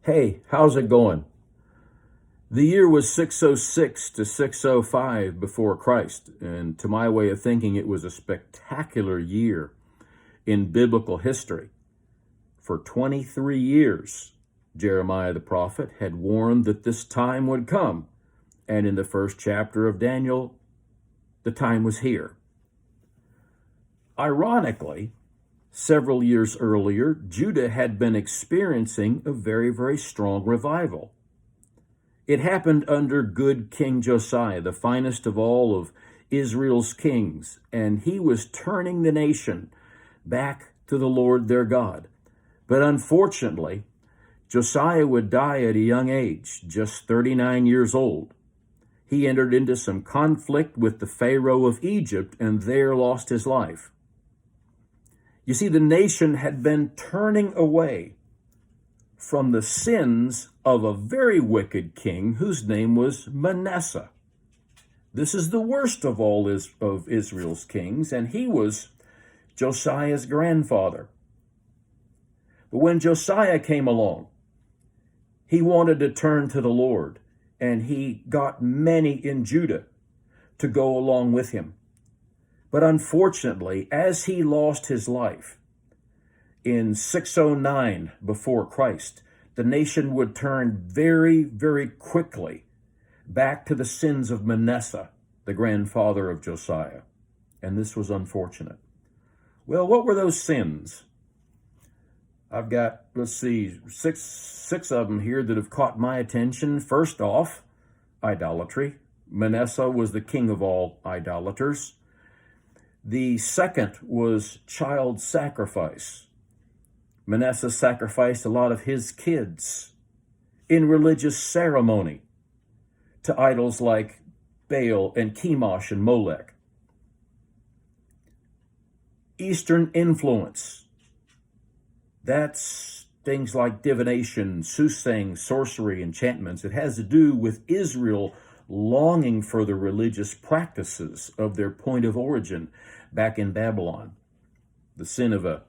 Hey, how's it going? The year was 606 to 605 before Christ, and to my way of thinking, it was a spectacular year in biblical history. For 23 years, Jeremiah the prophet had warned that this time would come, and in the first chapter of Daniel, the time was here. Ironically, several years earlier, Judah had been experiencing a very strong revival. It happened under good King Josiah, the finest of all of Israel's kings, and he was turning the nation back to the Lord their God. But unfortunately, Josiah would die at a young age, just 39 years old. He entered into some conflict with the Pharaoh of Egypt and there lost his life. You see, the nation had been turning away from the sins of a very wicked king whose name was Manasseh. This is the worst of all of Israel's kings, and he was Josiah's grandfather. But when Josiah came along, he wanted to turn to the Lord, and he got many in Judah to go along with him. But unfortunately, as he lost his life in 609 before Christ, the nation would turn very quickly back to the sins of Manasseh, the grandfather of Josiah. And this was unfortunate. Well, what were those sins? I've got, six of them here that have caught my attention. First off, idolatry. Manasseh was the king of all idolaters. The second was child sacrifice. Manasseh sacrificed a lot of his kids in religious ceremony to idols like Baal and Chemosh and Molech. Eastern influence. That's things like divination, soothsaying, sorcery, enchantments. It has to do with Israel longing for the religious practices of their point of origin back in Babylon. The sin of a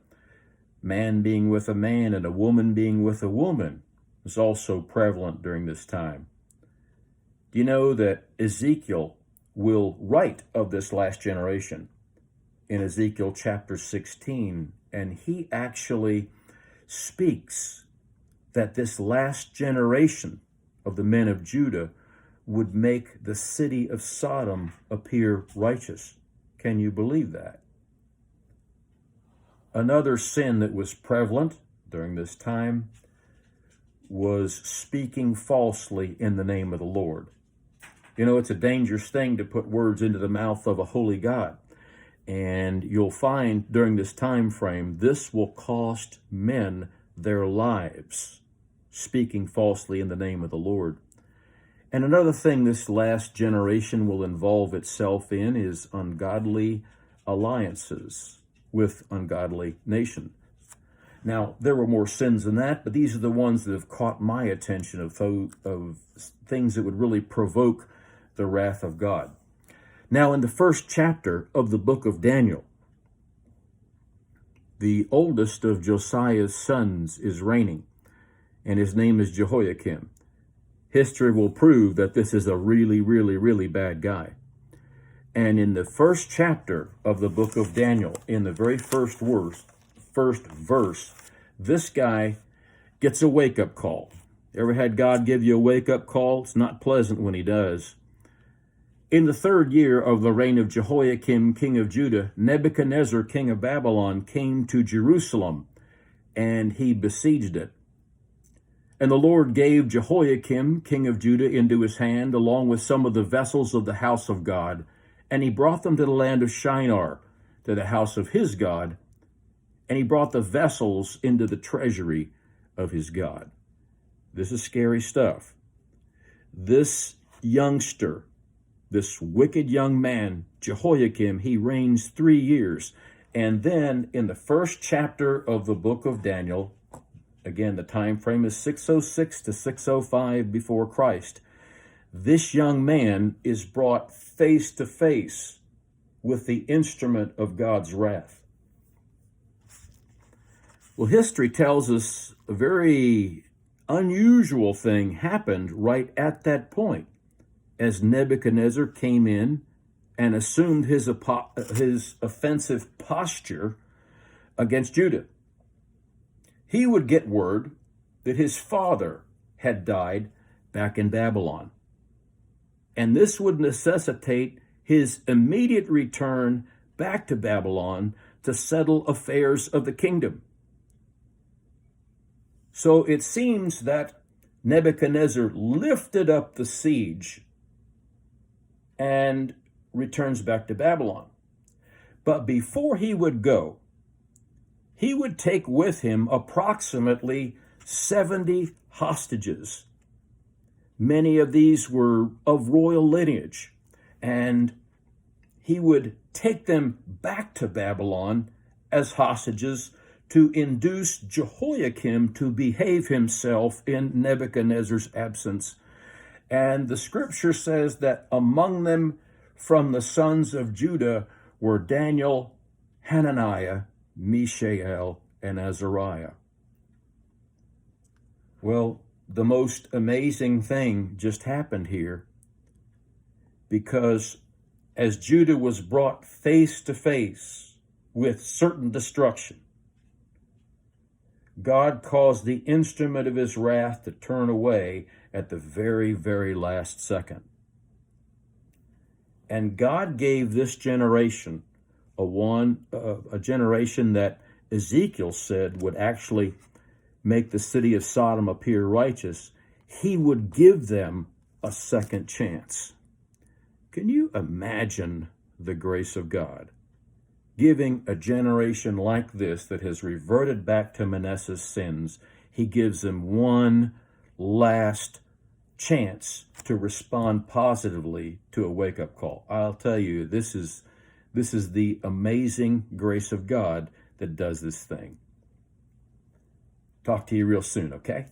man being with a man and a woman being with a woman was also prevalent during this time. Do you know that Ezekiel will write of this last generation in Ezekiel chapter 16, and he actually speaks that this last generation of the men of Judah would make the city of Sodom appear righteous. Can you believe that? Another sin that was prevalent during this time was speaking falsely in the name of the Lord. You know, it's a dangerous thing to put words into the mouth of a holy God. And you'll find during this time frame, this will cost men their lives, speaking falsely in the name of the Lord. And another thing this last generation will involve itself in is ungodly alliances with ungodly nations. Now, there were more sins than that, but these are the ones that have caught my attention of things that would really provoke the wrath of God. Now, in the first chapter of the book of Daniel, the oldest of Josiah's sons is reigning, and his name is Jehoiakim. History will prove that this is a really bad guy. And in the first chapter of the book of Daniel, in the very first verse, this guy gets a wake-up call. Ever had God give you a wake-up call? It's not pleasant when he does. In the third year of the reign of Jehoiakim, king of Judah, Nebuchadnezzar, king of Babylon, came to Jerusalem, and he besieged it. And the Lord gave Jehoiakim, king of Judah, into his hand, along with some of the vessels of the house of God, and he brought them to the land of Shinar, to the house of his God, and he brought the vessels into the treasury of his God. This is scary stuff. This youngster, this wicked young man, Jehoiakim, he reigns 3 years. And then in the first chapter of the book of Daniel, again, the time frame is 606 to 605 before Christ, this young man is brought face to face with the instrument of God's wrath. Well, history tells us a very unusual thing happened right at that point as Nebuchadnezzar came in and assumed his offensive posture against Judah. He would get word that his father had died back in Babylon, and this would necessitate his immediate return back to Babylon to settle affairs of the kingdom. So it seems that Nebuchadnezzar lifted up the siege and returns back to Babylon. But before he would go, he would take with him approximately 70 hostages. Many of these were of royal lineage, and he would take them back to Babylon as hostages to induce Jehoiakim to behave himself in Nebuchadnezzar's absence. And the scripture says that among them from the sons of Judah were Daniel, Hananiah, Mishael, and Azariah. Well, the most amazing thing just happened here, because as Judah was brought face to face with certain destruction, God caused the instrument of his wrath to turn away at the very, very last second. And God gave this generation a generation that Ezekiel said would actually make the city of Sodom appear righteous. He would give them a second chance. Can you imagine the grace of God giving a generation like this that has reverted back to Manasseh's sins? He gives them one last chance to respond positively to a wake-up call. I'll tell you, this is the amazing grace of God that does this thing. Talk to you real soon, okay?